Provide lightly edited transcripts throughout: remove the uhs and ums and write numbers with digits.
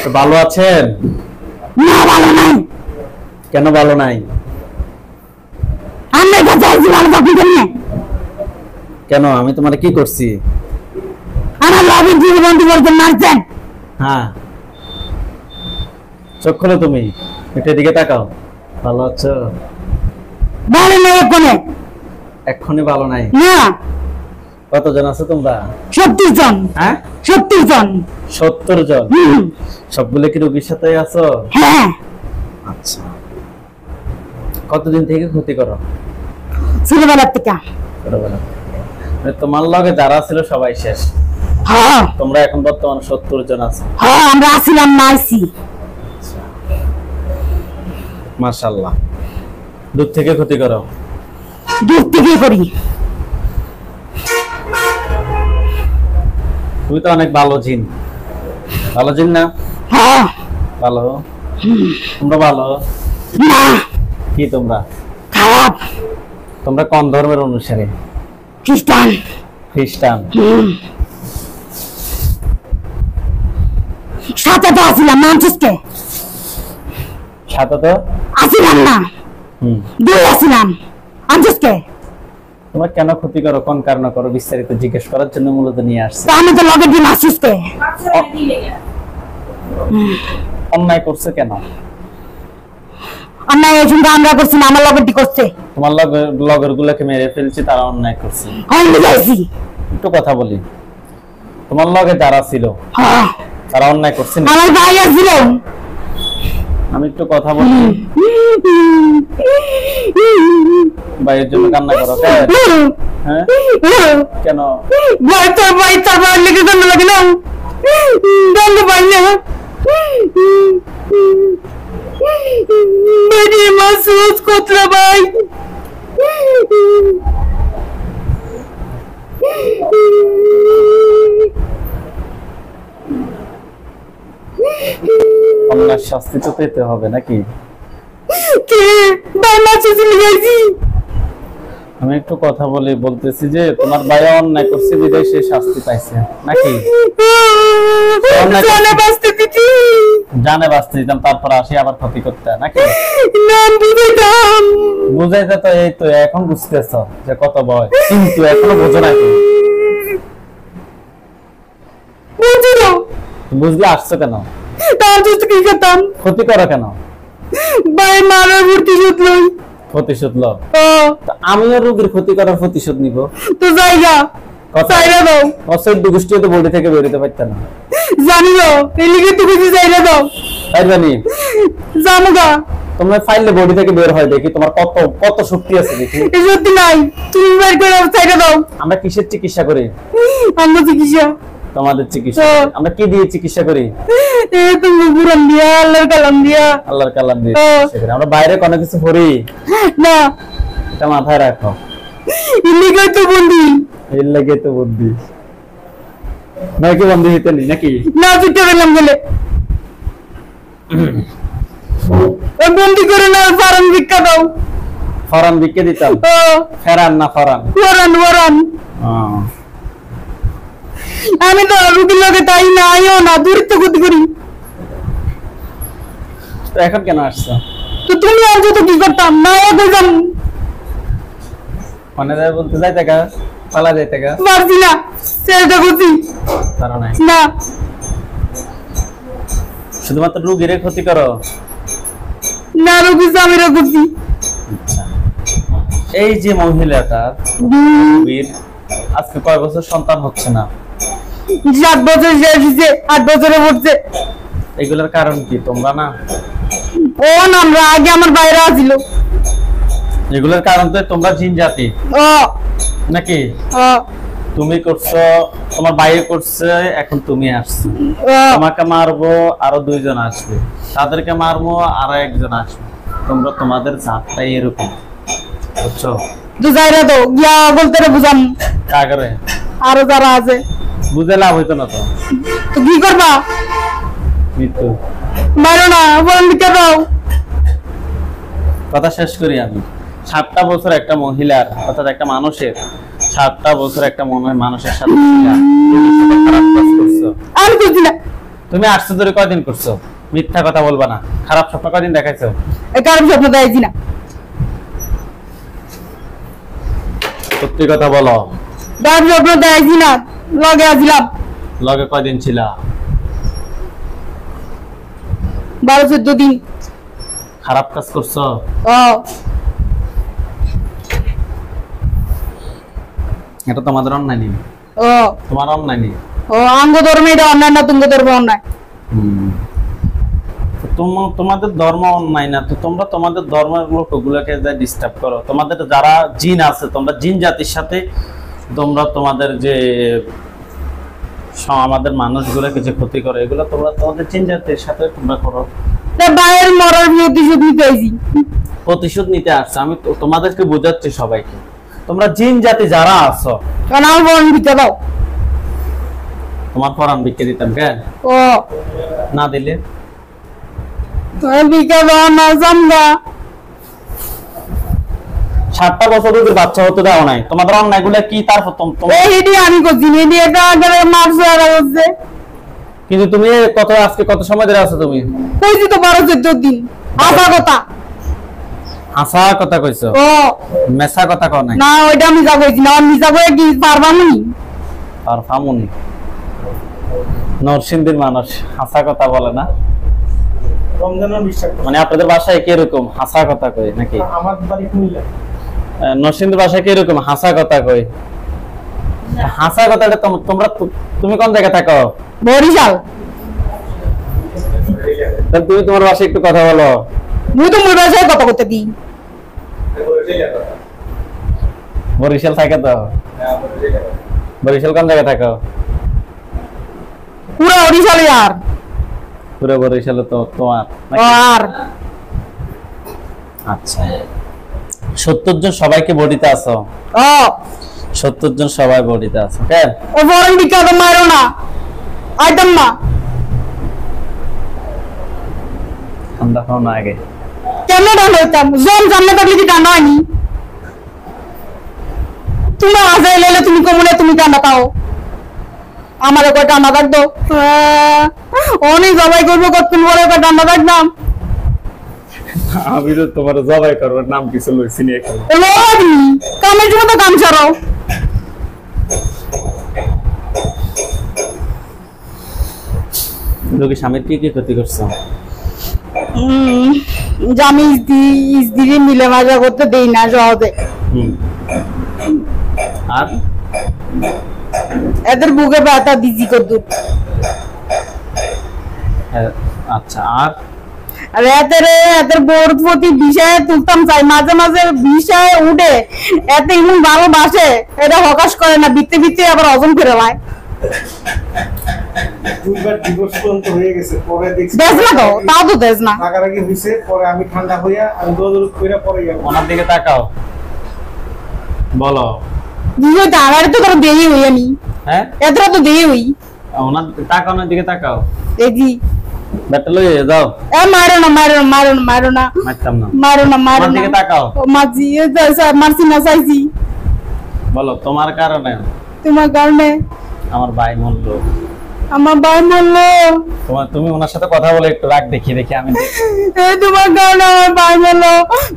তো ভালো আছেন? না ভালো নাই। কেন ভালো নাই? আমি তো চাইছি ভালো থাকবি কেন? কেন আমি তোমার কি করছি? আমার লাভের জীবন বলতে মারছেন। হ্যাঁ, চোখ খোলো, তুমি একটু এদিকে তাকাও। ভালো আছো? ভালো নাই এক্ষণে। এক্ষুনি ভালো নাই? না। কতজন আছো তোমরা? 70 জন। হ্যাঁ 70 জন। 70 জন? সবগুলো কি রোগীর সাথে আছো? হ্যাঁ। আচ্ছা, কতদিন থেকে ক্ষতি করো? ছোটবেলার থেকে। ছোটবেলা তোমার লগে যারা ছিল সবাই শেষ। হ্যাঁ। তোমরা এখন বর্তমানে 70 জন আছো। হ্যাঁ আমরা আসিলাম না আইছি। মাশাআল্লাহ। দূর থেকে ক্ষতি করো? দূর থেকে করি। তুমি তো অনেক ভালো জিন। ভালো জিন না? হ্যাঁ ভালো। তোমরা ভালো না। কি তোমরা? খারাপ। তোমরা কোন ধর্মের অনুসারী? খ্রিস্টান। খ্রিস্টান? সাথে তো আসিলাম মানচেস্টে। সাথে তো আসিলাম না। দুই আসিলাম মানচেস্টে। তোমরা কেন ক্ষতি করো, কোন কারণে করো, বিস্তারিত জিজ্ঞেস করার জন্য মূলত নিয়ে আসছে। আমি তো লগে দিন আসিস্তে। অন্যায় করছে কেন? অন্যায় এই সঙ্গে আমরা করছি না, আমার লগেরটি করছে। তোমার লগের গুলোকে মেরে ফেলছি, তারা অন্যায় করছে। আমি বুঝাইছি। একটু কথা বলি, তোমার লগে যারা ছিল হ্যাঁ তারা অন্যায় করছে না? আমার ভাই আসছিল। আমি একটু কথা বলি। ভাইয়ের জন্য কান্না করো কেন? হ্যাঁ কেন? ভাই তোর ভাই লেগে কান্না লাগে না? দন্ড পাই না। বেরি মাসুদ কোতরা ভাই। অন্যায় শাস্তি তো পেতে হবে নাকি? কে ভাই মাসুদ লিগাইছি। আমি একটু কথা বলি, বলতেছি যে তোমার ভাই অন্যায় করছে বিদায় সে শাস্তি পাইছে নাকি? জানে বাঁচতে দিতি। জানে বাঁচতে দিতাম, তারপর আসি আবার ক্ষতি করতে নাকি? নাম বুঝাইতাম। বুঝাইতে তো এই তো এখন বুঝতেছ যে কত ভয়, কিন্তু এখনো বোঝো না। বুঝলো বুঝলে আসছো কেন? তার তো কি করতাম? ক্ষতি করো কেন? ভাই মারার প্রতিশোধ লই। প্রতিশোধ লো? আমিও রোগীর ক্ষতি করার প্রতিশোধ নিব। তো জায়গা চাইরা দাও। অসহ্য গোষ্ঠী তো বডি থেকে বেরোতে পারত না, জানিলো এলিগে তো কিছু চাইরা দাও। তাই জানি জামুগা তোমরা ফাইলে বডি থেকে বের হয়, দেখি তোমার কত কত শক্তি আছে দেখি। এই সত্যি নাই, তুমি বের করে চাইরা দাও। আমরা কিসের চিকিৎসা করি? আমরা চিকিৎসা। তোমাদের চিকিৎসা আমরা কি দিয়ে চিকিৎসা করি? তুমি পুরান দিয়া আল্লাহর কালাম দিয়া। আল্লাহর কালাম দিয়ে চিকিৎসা করি। আমরা বাইরে কোনো কিছু করি না, এটা মাথায় রাখো। এলিগে তো বন্দি। এর লাগে তো বুদ্ধি নয় কি বন্ধু হইতে নি নাকি? না ছুটে গেলাম বলে বন্দি করে না। ফারান ভিক্ষা দাও। ফরান বিকে দিতাম? ফেরান না ফরান? ওরান ওরান। আমি তো রুগীর লগে তাই না আইও না, দূরত্ব গতি করি। তো এখন কেন আসছো? তো তুমি আর যত কি করতাম না বলতাম। মানে যাই বলতে যাই টাকা পালা যাই টাকা পারছি না, চেষ্টা করছি তারা নাই। না। শুধুমাত্র রোগীর ক্ষতি করো না রুগী আমিও করছি। এই যে মহিলাটার রোগীর আজকে কয় বছর সন্তান হচ্ছে না? 7 বছর শেষ হয়েছে, 8 বছরে পড়ছে। এগুলোর কারণ কি তোমরা না? ও না, আমরা আগে আমার বাইরে আসিল। এগুলোর কারণ তো তোমরা জিন জাতি নাকি? তুমি করছো, তোমার বাইরে করছে, এখন তুমি আসছো। তোমাকে মারবো, আরো 2 জন আসবে, তাদেরকে মারবো, আরো 1 জন আসবে। তোমরা তোমাদের জাতটাই এরকম, বুঝছো? তো যাইরা তো গিয়া বলতে রে বুঝাম কাগরে আরো যারা আছে। বুঝে লাভ হইতো না তো। তো কি করবা? মৃত্যু। মারো না, বল লিখে দাও। কথা শেষ করি আমি। 7টা বছর একটা মহিলার, অর্থাৎ একটা মানুষের 7টা বছর একটা মানুষের সাথে খারাপ কাজ করছো। আর করছি না। তো তুমি আসছো ধরে কয়দিন করছো? মিথ্যা কথা বলবা না। খারাপ স্বপ্ন কয়দিন দেখাইছো? এই খারাপ স্বপ্ন দেখাইছি না। সত্যি কথা বলো। খারাপ স্বপ্ন দেখাইছি না। লগে আসলাম। লগে কয়দিন ছিলা? 12-14 দিন। খারাপ কাজ করছো? এটা তোমাদের অন্যায় নেই। তোমার অন্যায় নেই। আঙ্গ ধর্মে এটা অন্যায় না, তুঙ্গ ধর্মে অন্যায়। তোমাদের ধর্ম অন্যায় না তো তোমরা তোমাদের ধর্মের লোকগুলোকে ডিস্টার্ব করো। তোমাদের যারা জিন আছে, তোমরা জিন জাতির সাথে তোমরা তোমাদের যে আমাদের মানুষগুলোকে যে ক্ষতি করে, এগুলো তোমরা তোমাদের জিন জাতির সাথে তোমরা করো। বাইরের মরার প্রতিশোধ নিতে আইছি। প্রতিশোধ নিতে আসছে। আমি তোমাদেরকে বোঝাচ্ছি সবাইকে, তোমরা জিন জাতি যারা আছো, কারণ আমার পরাণ ভিক্ষা দাও। তোমার পরাণ ভিক্ষা দিতাম কেন? না দিলে ভিক্ষা দাও না জামগা। 7টা বছর ধরে বাচ্চা হতে দাও নাই। তোমাদের অন্যায়গুলো কি? তারপর এইডি আমি করছি না, এডি এটা আগে মারছে আর হচ্ছে। কিন্তু তুমি আজকে কত সময় ধরে আছো? তুমি কইছি তো 12-14 দিন। আশা কথা। হাসা কথা কইছো? মেসা কথা কও নাই? না ওইটা আমি যা কইছি না, আমি যা কই কি পারবামনি? পারফামনি। নরসিংদীর মানুষ হাসা কথা বলে না। রমজানের বিশ্বাস মানে আপনাদের বাসায় কি এরকম হাসা কথা কই নাকি? আমার বাড়ি কুমিল্লা। নরসিংদীর বাসায় কি এরকম হাসা কথা কই? হাসা কথাটা তোমরা তুমি কোন জায়গায় থাকো? বরিশাল। তাহলে তুমি তোমার বাসায় একটু কথা বলো। মুই তো মোর বাসায় কথা কইতে দিই। বরিশাল থাকে তো? বরিশাল কোন জায়গায় থাকো? পুরো বরিশালে। আর পুরো বরিশালে তো তোমার আর আচ্ছা 70 জন সবাইকে বডিতে আছো? 70 জন সবাই বডিতে আছে। কেন ও বরং ভিক্ষা দাও, মারো না, আইতাম না। ঠান্ডা খাও না আগে। কেন ঠান্ডা হইতাম? জম জানলে থাকলে কি ঠান্ডা হয়নি? তুমি আজে এলে তুমি কমলে তুমি ঠান্ডা পাও। আমার কয় ঠান্ডা থাকতো অনেক জবাই করবো, কতক্ষণ পরে ঠান্ডা থাকতাম। আমি তো তোমার জবাই করবার নাম কিছু লইছি নি এখন। কামের জন্য তো কাম ছাড়াও। লোকে স্বামীর কি কি ক্ষতি করছো? আমি স্ত্রী মিলে মাজা করতে দেই না সহজে। আর এদের বুকে ব্যথা দিছি কদ্দুর। আচ্ছা আর এদের বোর প্রতি বিষয়ে তুলতাম চাই, মাঝে মাঝে বিষয়ে উঠে এত এমন ভালোবাসে, এটা হকাশ করে না, বিতে বিতে আবার হজম করে লাই। দুইবার ডিভোর্স পর্যন্ত হয়ে গেছে, পরে দেখছি দেশ না তো, তাও তো দেশ না। রাগারাগি হইছে, পরে আমি ঠান্ডা হইয়া আমি দৌড় কইরা পরে গেলাম। ওনার দিকে তাকাও, বলো। দুই টাকার তো তোর দেরি হইয়া নি। হ্যাঁ এত তো দেরি হই। ওনার তাকাও, ওনার দিকে তাকাও। দেখি ব্যাটা লইয়ে যাও। এ মারো না, মারো না, মারো না, মারো না, মারতাম না। মারো না, মারো ওনার না। দিকে তাকাও। ও মাজি এ মারছি না, চাইছি। বলো তোমার কারণে। তোমার কারণে আমার ভাই মরলো। আমার ভাই মরলো। তুমি ওনার সাথে কথা বলে একটু রাগ দেখি আমি তোমার কারণে আমার ভাই মরলো,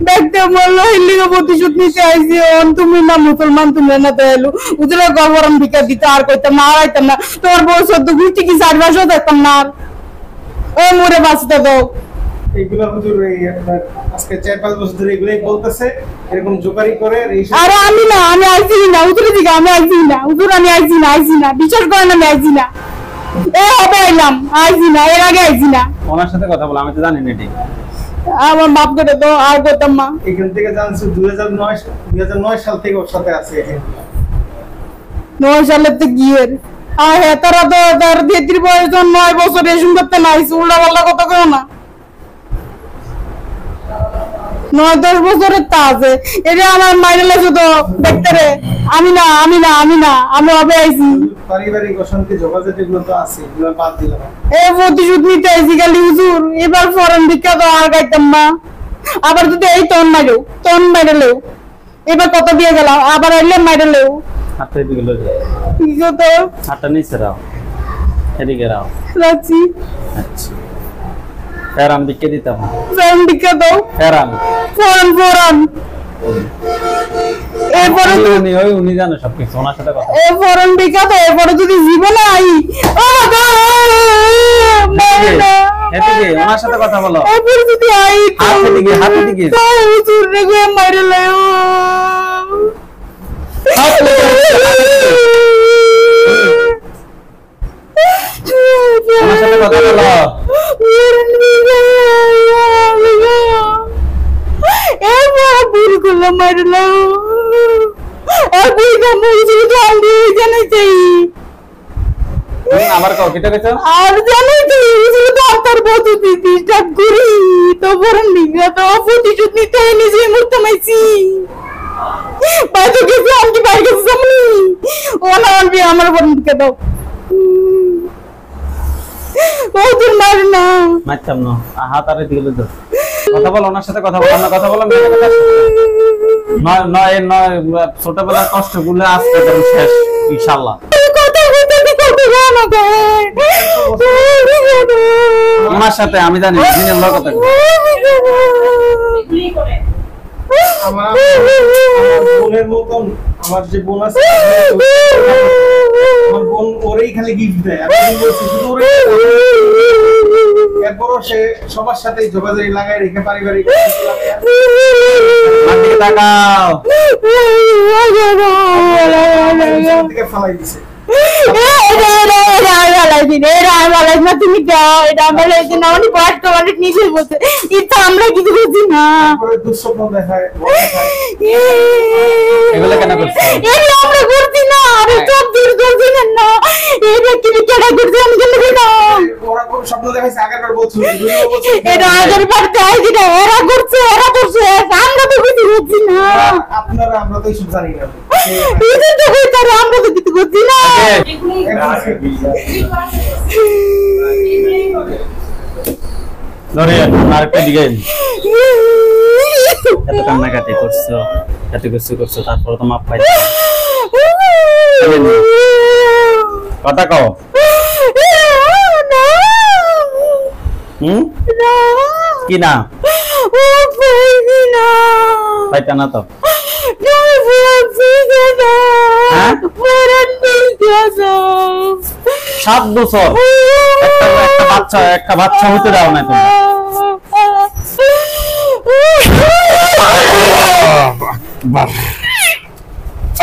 দেখতে মরলো, হিল্লিকে প্রতিশোধ নিতে আইছি। তুমি না মুসলমান, তুমি না তো এলো উজরে গরম ভিক্ষা দিতে আর কইতাম না, আর আইতাম না। তোমার বউ সদ্য গুষ্টি কি 4 মাসও দেখতাম না। ও মরে বাঁচতে দাও। এইগুলা হুজুর এই আপনার আজকে 4-5 বছর ধরে এগুলাই বলতেছে, এরকম জোকারি করে। আরে আমি না, আমি আইছি না হুজুরের দিকে, আমি আইছি না হুজুর, আমি আইছি না, বিশ্বাস করেন আমি আইছি না। এ হবে আইলাম, আইছি না, এর আগে আইছি না। ওনার সাথে কথা বলো, আমি তো জানি না ঠিক। আমার বাপ করে তো আর করতাম না। এখান থেকে জানছি 2009 সাল থেকে ওর সাথে আছে। 9 সালের তো গিয়ের আর হেতারা তো তার 33 বয়স, 9 বছর রেশন করতে নাইছে। উল্টা পাল্টা কথা কেউ না, 9-10 বছরের তা আছে। এটা আমার মাইনে লাগছে তো দেখতে রে। আমি না, আমি হবে আইছি। পারিবারিক অশান্তি যোগাযোগ এগুলো তো আছে, এগুলো বাদ দিলাম। এ প্রতিশোধ নিতে আইছি খালি হুজুর। এবার ফরেন ভিক্ষা তো আর গাইতাম না। আবার যদি এই তন মাইরেলেও এবার কত দিয়ে গেলাম, আবার এলে মাইরেলেও হাতটা দিকে লয়ে যাও। কি তো হাতটা নিচে রাও। এদিকে রাও। রাখছি। আচ্ছা ফেরান বিকে দিতাম। ফেরান বিকে দাও। ফেরান ফোরান এরপরে উনি জানে সবকিছু, ওনার সাথে কথা। ফোরান বিকে দাও, এরপরে যদি জীবনে আই এদিকে ওনার সাথে কথা বলো। এরপরে যদি আই হাত এদিকে হুজুর রে গো মাইরে লাও। ওনার সাথে কথা বলো। আবার কাও কিটা কইছো? আর জানো তো ডাক্তার বলতে ডিস্টার্ব করি তো বরং নিগা তো প্রতিশোধ নিতে নিজে মুক্ত মাইছি। বাইরে গেছে আমি বাইরে গেছে সামনে ওনা আনবি আমার বরং দিকে দাও। ও তুই মার না মারতাম না, হাত আরে দিকে দাও। কথা বলো ওনার সাথে, কথা বলো না, কথা বলো নয় নয় নয়, ছোটবেলার কষ্টগুলো আজকে শেষ ইনশাআল্লাহ। ওনার সাথে আমি জানি দিনের লোক কথা আমার বোনের মতন আমার যে বোন আছে, আমার বোন ওরেই খালি গিফট দেয়। আমি বলছি শুধু ওরে, এরপরও সে সবার সাথে যোগাযোগ লাগায় রেখে পারিবারিক তাকাও। থেকে ফালাই দিছে। তুমি নিজে বলছে আমরা কিছু বুঝি না। দুঃস্বপ্ন দেখায় এগুলো কেন করছো? আমরা করছি না, আরে সব দূর করছি না। এটা কি কেনা করছি আমি কেন না? ওরা কোন স্বপ্ন দেখাইছে আগেরবার বলছিল, এটা আগেরবার তাই যেটা এরা করছে আমরা তো কিছু করছি না। আপনারা আমরা তো এইসব জানি না। এটা তো কইতারে আমরা তো কিছু করছি না। ধরে আরেকটা দিকে এত কান্নাকাটি করছো, এত কিছু করছো, তারপর তো মাপ পাই কথা কও। কি না পাইতা না তো? হ্যাঁ 7 বছর একটা বাচ্চা হতে দাও না তোমরা।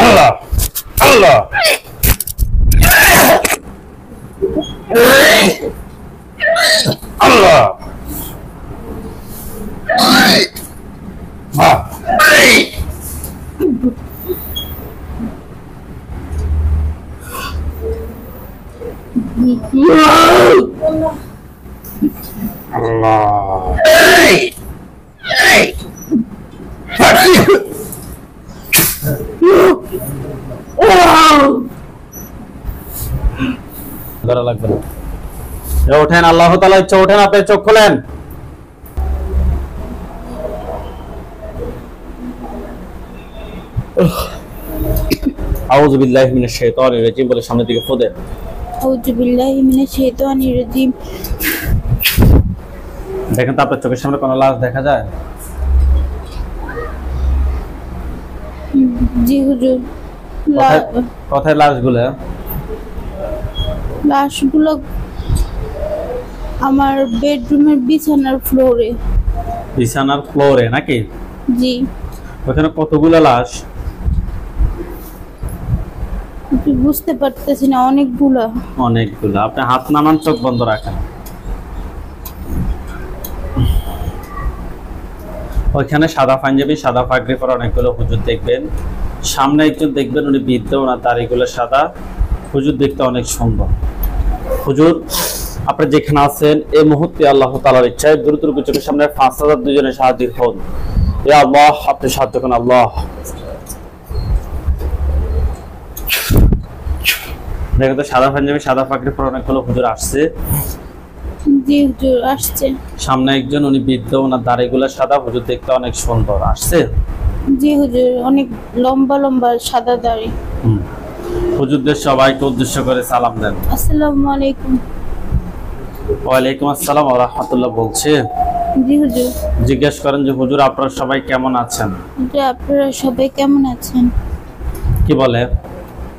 আল্লাহ আল্লাহ আল্লাহ ধরা লাগবে না। ওঠেন, আল্লাহ তাআলা ইচ্ছা ওঠেন, আপনি চোখ খোলেন। আউযু বিল্লাহি মিনাশ শাইতানির রাজিম বলে সামনের দিকে ফোদেন। আউযু বিল্লাহি মিনাশ শাইতানির রাজিম। দেখেন তো আপনার চোখের সামনে কোনো লাশ দেখা যায়? জি হুজুর। কোথায় লাশগুলো? লাশগুলো আমার বেডরুমের বিছানার ফ্লোরে। বিছানার ফ্লোরে নাকি? জি। ওখানে কতগুলো লাশ? বুঝতে পারতেছি না, অনেকগুলো। অনেকগুলো। আপনি হাত নামান, চোখ বন্ধ রাখেন। ওইখানে সাদা পাঞ্জাবি, সাদা পাগড়ি পরা অনেকগুলো হুজুর দেখবেন। সামনে একজন দেখবেন, উনি বৃদ্ধ, ওনার দাড়িগুলো সাদা। হুজুর দেখতে অনেক সুন্দর। হুজুর আপনি যেখানে আছেন এই মুহূর্তে আল্লাহ তাআলার ইচ্ছায় দ্রুত চোখের সামনে 5000 দুজনে সাহায্য হন। ইয়া আল্লাহ, আপনি সাহায্য করুন আল্লাহ। দেখো তো সাদা পাঞ্জাবি, সাদা পাগড়ি পরা অনেকগুলো হুজুর আসছে। জি হুজুর আসছে। সামনে একজন, উনি বৃদ্ধ, ওনার দাড়িগুলো সাদা। হুজুর দেখতে অনেক সুন্দর। আসছে? জি হুজুর, অনেক লম্বা লম্বা সাদা দাড়ি। হুজুরদের সবাইকে উদ্দেশ্য করে সালাম দেন। আসসালামু আলাইকুম। ওয়ালাইকুম আসসালাম ওয়া রাহমাতুল্লাহ। বলছে জি হুজুর। জিজ্ঞেস করেন যে হুজুর আপনারা সবাই কেমন আছেন? হুজুর আপনারা সবাই কেমন আছেন? কি বলে?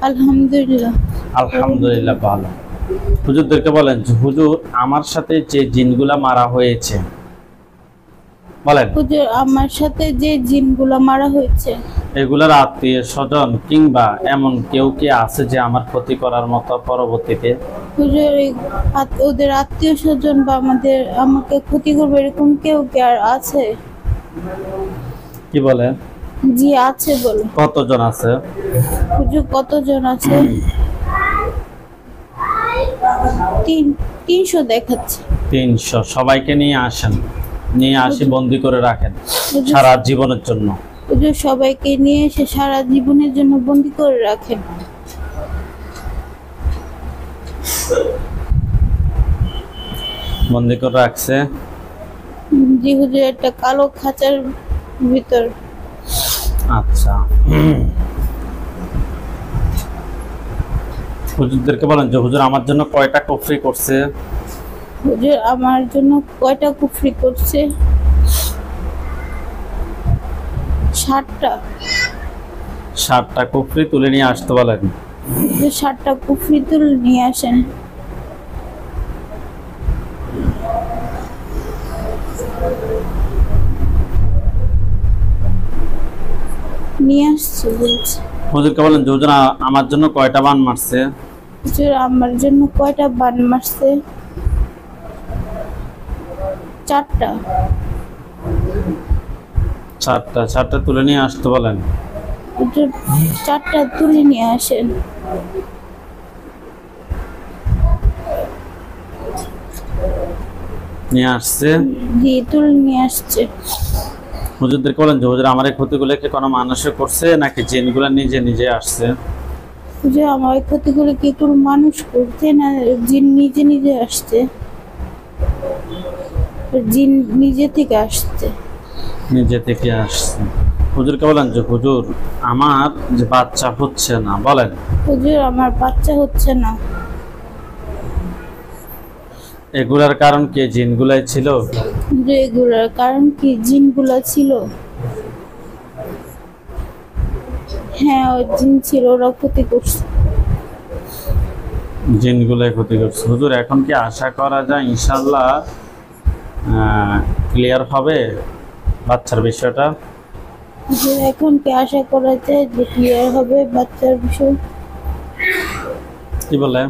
আলহামদুলিল্লাহ। আলহামদুলিল্লাহ ভালো। হুজুরদেরকে বলেন যে হুজুর আমার সাথে যে জিনগুলা মারা হয়েছে, বলেন হুজুর আমার সাথে যে জিনগুলা মারা হয়েছে, এগুলার আত্মীয় স্বজন কিংবা এমন কেউ কি আছে যে আমার ক্ষতি করার মতো পরবর্তীতে? হুজুর ওদের আত্মীয় স্বজন বা আমাকে ক্ষতি করবে এরকম কেউ কি আর আছে? কি বলে? জি আছে বলে। কতজন আছে? হুজুর কতজন আছে? 300 দেখাচ্ছে। 300। সবাইকে নিয়ে আসেন, নিয়ে আসি বন্দি করে রাখেন হুজুর সারা জীবনের জন্য। হুজুর সবাইকে নিয়ে এসে সারা জীবনের জন্য বন্দী করে রাখেন। বন্দি করে রাখছে। জি হুজুর একটা কালো খাঁচার ভিতর। আচ্ছা, হুজুরদেরকে বলেন যে হুজুর আমার জন্য কয়টা কুফরি করছে? হুজুর আমার জন্য কয়টা কুফরি করছে? 60টা। 60টা কুফরি তুলে নিয়ে আসতে বলেন। হুজুর 60টা কুফরি তুলে নিয়ে আসেন। নিয়ে আসছি বলছি। হুজুরকে বলেন যে হুজুর আমার জন্য কয়টা বান মারছে? হুজুর আমার জন্য কয়টা বান মারছে? 4টা। 4টা তুলে নিয়ে আসতে বলেন। হুজুর 4টা তুলে নিয়ে আসেন। নিয়ে আসছে। জি তুলে নিয়ে আসছে। হুজুরদেরকে বলেন যে হুজুর আমার এই ক্ষতিগুলো কি কোনো মানুষে করছে নাকি জিনগুলো নিজে নিজে আসছে? হুজুর আমার এই ক্ষতিগুলো কি কোনো মানুষ করছে না জিন নিজে নিজে আসছে? জিন নিজে থেকে আসছে। নিজে থেকে আসছে। হুজুরকে বলেন যে হুজুর আমার যে বাচ্চা হচ্ছে না, বলেন হুজুর আমার বাচ্চা হচ্ছে না। এগুলার কারণ কি জিনগুলাই ছিল? হুজুর এগুলোর কারণ কি জিনগুলা ছিল? হ্যাঁ ওই জিন ছিল, ওরা ক্ষতি করছে। জিনগুলাই ক্ষতি করছে। হুজুর এখন কি আশা করা যায় ইনশাআল্লাহ ক্লিয়ার হবে বাচ্চার বিষয়টা? হুজুর এখন কি আশা করা যায় যে ক্লিয়ার হবে বাচ্চার বিষয়? কি বলে?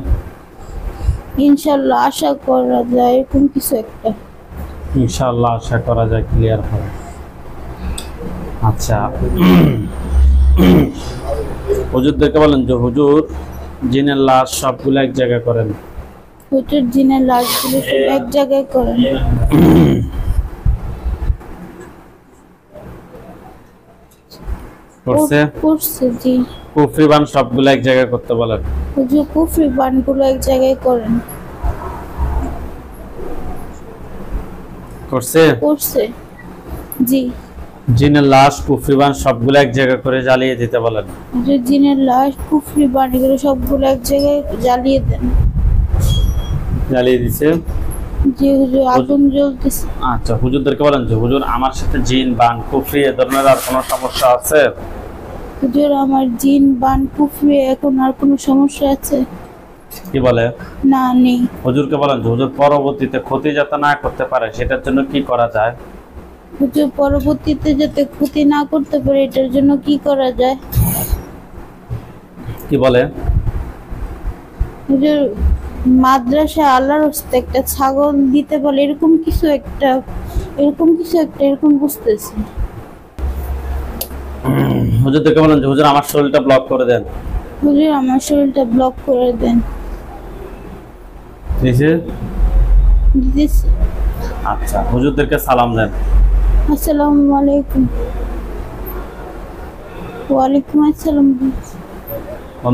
ইনশাল্লাহ আশা করা যায় এরকম কিছু একটা। ইনশাআল্লাহ আশা করা যায় ক্লিয়ার হবে। আচ্ছা, হুজুরদেরকে বলেন যে হুজুর জিনের লাশ সবগুলো এক জায়গায় করেন। হুজুর জিনের লাশগুলো সব এক জায়গায় করেন। করছে? করছে জি। কুফরি বান সবগুলো এক জায়গায় করতে বলেন। হুজুর কুফরি বানগুলো এক জায়গায় করেন। করছে? করছে জি। জিনের লাশ কুফরি বান সবগুলো এক জায়গায় করে জ্বালিয়ে দিতে বলেন। হুজুর জিনের লাশ কুফরি বানগুলো সবগুলো এক জায়গায় জ্বালিয়ে দেন। জ্বালিয়ে দিছে। জি হুজুর আগুন জ্বলতেছে। আচ্ছা, হুজুরদেরকে বলেন যে হুজুর আমার সাথে জিন বান কুফরি এ ধরনের আর কোনো সমস্যা আছে? হুজুর আমার জিন বান কুফরি এখন আর কোনো সমস্যা আছে? কি বলে? না নেই। হুজুরকে বলেন যে হুজুর পরবর্তীতে ক্ষতি যাতে না করতে পারে সেটার জন্য কি করা যায়? হুজুর পরবর্তীতে যাতে ক্ষতি না করতে পারে এটার জন্য কি করা যায়? কি বলে? হুজুর মাদ্রাসা আল্লাহর হস্তে একটা ছাগল দিতে বলে এরকম কিছু একটা এরকম বুঝতেছি। হুজুরদেরকে বলেন যে হুজুর আমার শরীরটা ব্লক করে দেন। হুজুর আমার শরীরটা ব্লক করে দেন। দিছে? দিতেছি। আচ্ছা, হুজুরদেরকে সালাম দেন। আসসালামু আলাইকুম। ওয়ালাইকুম আসসালাম।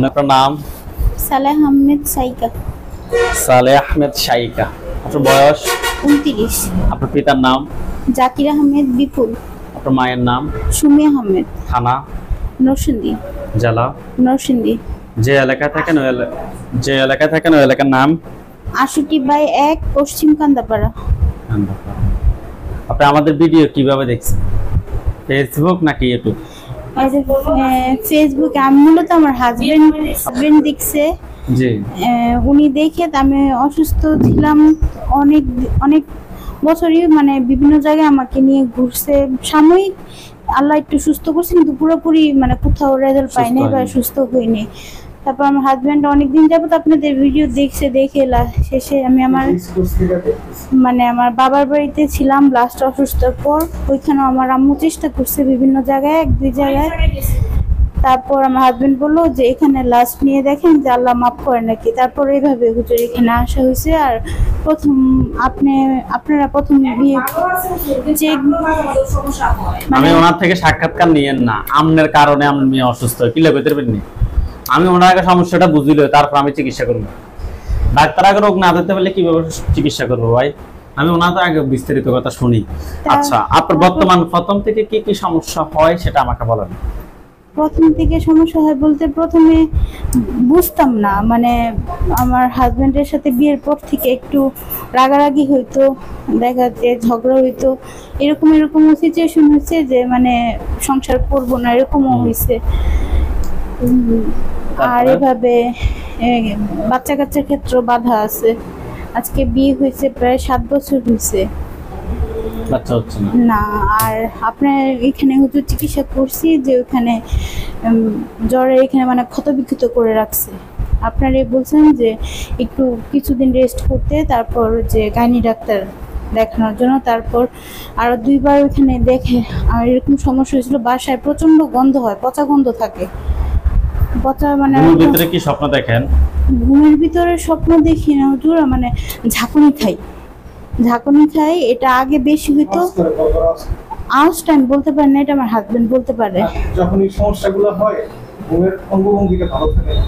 আপনার নাম? সালেহ আহমেদ সাইকা। সালেহ আহমেদ শাইকা। আপনার বয়স? 29। আপনার পিতার নাম? জাকির আহমেদ বিপুল। আপনার মায়ের নাম? সুমি আহমেদ। থানা? নরসিংদী। জেলা? নরসিংদী। যে এলাকায় থাকেন ওই এলাকার নাম? 68/1 পশ্চিম কান্দাপাড়া। আপনি আমাদের ভিডিও কিভাবে দেখছেন? ফেসবুক নাকি ইউটিউব? ফেসবুকে। আমি মূলত আমার হাজবেন্ড দেখছে। জি। উনি দেখে আমি অসুস্থ ছিলাম অনেক অনেক বছরই, মানে বিভিন্ন জায়গায় আমাকে নিয়ে ঘুরছে। সাময়িক আল্লাহ একটু সুস্থ করছে, কিন্তু পুরোপুরি মানে কোথাও রেজাল্ট পাইনি বা সুস্থ হইনি। তারপর আমার হাজবেন্ড অনেকদিন যাবত আপনাদের ভিডিও দেখে শেষে আমি আমার বাবার বাড়িতে ছিলাম লাস্ট অসুস্থর পর। ওইখানে আমার আম্মু চেষ্টা করছে বিভিন্ন জায়গায়, 1-2 জায়গায়। তারপর আমার হাজবেন্ড বললো যে এখানে লাস্ট নিয়ে দেখেন যে আল্লাহ মাফ করে নাকি। তারপর এইভাবে হুজুর এখানে আসা হয়েছে। আর আপনারা প্রথম আমি ওনার থেকে সাক্ষাৎকার নিয়েন না, আমনের কারণে আমার মেয়ে অসুস্থ, কি লেগে পারবেন? আমি ওনার আগে সমস্যাটা বুঝিল, তারপর আমি চিকিৎসা করবো। ডাক্তার আগে রোগ না ধরতে পারলে কিভাবে চিকিৎসা করবো ভাই? আমি ওনার আগে বিস্তারিত কথা শুনি। আচ্ছা, আপনার বর্তমান প্রথম থেকে কি কি সমস্যা হয় সেটা আমাকে বলেন। প্রথম থেকে সমস্যা হয় বলতে, প্রথমে বুঝতাম না, মানে আমার হাজবেন্ডের সাথে বিয়ের পর থেকে একটু রাগারাগি হইতো, দেখা যায় ঝগড়া হইতো, এরকম সিচুয়েশন হয়েছে যে মানে সংসার করবো না এরকমও হয়েছে। আর এভাবে বাচ্চা কাচ্চার ক্ষেত্রে বাধা আছে। আজকে বিয়ে হয়েছে প্রায় 7 বছর হয়েছে, বাচ্চা হচ্ছে না। আর আপনার এখানে হুজুর চিকিৎসা করছি যে ওখানে জ্বরে এখানে মানে ক্ষতবিক্ষত করে রাখছে। আপনারা বলছেন যে একটু কিছুদিন রেস্ট করতে, তারপর যে গাইনি ডাক্তার দেখানোর জন্য। তারপর আরো 2 বার ওখানে দেখে আর এরকম সমস্যা হয়েছিল। বাসায় প্রচন্ড গন্ধ হয়, পচা গন্ধ থাকে। পচা মানে ঘুমের ভিতরে কি স্বপ্ন দেখেন? ঘুমের ভিতরে স্বপ্ন দেখি না হুজুর, মানে ঝাঁকুনি খাই। এটা আগে বেশি হইতো। আজ টাইম বলতে পারি না, এটা আমার হাজবেন্ড বলতে পারে। যখন এই সমস্যাগুলো হয়, ঘুমের অঙ্গভঙ্গিটা ভালো থাকে না,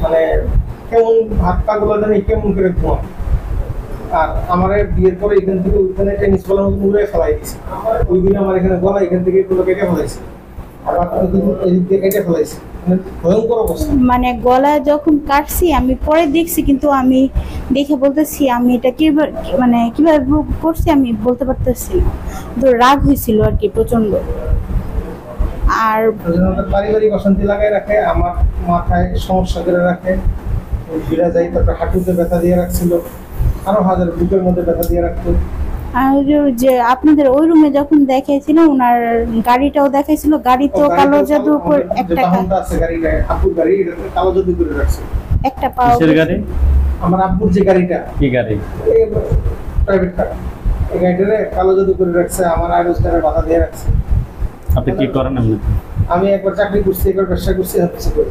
মানে কেমন হাত পা গুলো জানি কেমন করে ঘুমায়। আর আমার বিয়ের পরে এখান থেকে ওইখানে টেনিস বলের মতো উড়ে ফেলাই দিয়েছে। ওই দিন আমার এখানে গলা এখান থেকে এগুলো কেটে ফেলাইছে, আবার এদিক দিয়ে কেটে ফেলাইছে। ভয়ঙ্কর অবস্থা। মানে গলায় যখন কাটছি আমি পরে দেখছি, কিন্তু আমি দেখে বলতেছি আমি এটা কিভাবে করছি আমি বলতে পারতেছি না। তো রাগ হয়েছিল আর কি প্রচন্ড। আর পারিবারিক অশান্তি লাগাই রাখে, আমার মাথায় সমস্যা করে রাখে, ভিড়া যায়। তারপর হাঁটুতে ব্যথা দিয়ে রাখছিল, আরো হাজার বুকের মধ্যে ব্যথা দিয়ে রাখতো। আর যে আপনাদের ওই রুমে যখন দেখাইছিল, ওনার গাড়িটাও দেখাইছিল। গাড়িতেও কালো জাদু করে একটা আছে, গাড়িটা আব্বুর গাড়ি, এটা কালো জাদু করে রাখছে। একটা পাও কিসের গাড়ি? আমার আব্বুর যে গাড়িটা। কি গাড়ি? Private car. এই গাড়িটারে কালো জাদু করে রাখছে, আমার আর রোজগারে বাধা দিয়ে রাখছে। আপনি কি করেন? আমি একবার চাকরি করছি, একবার ব্যবসা করছি, সব কিছু করি।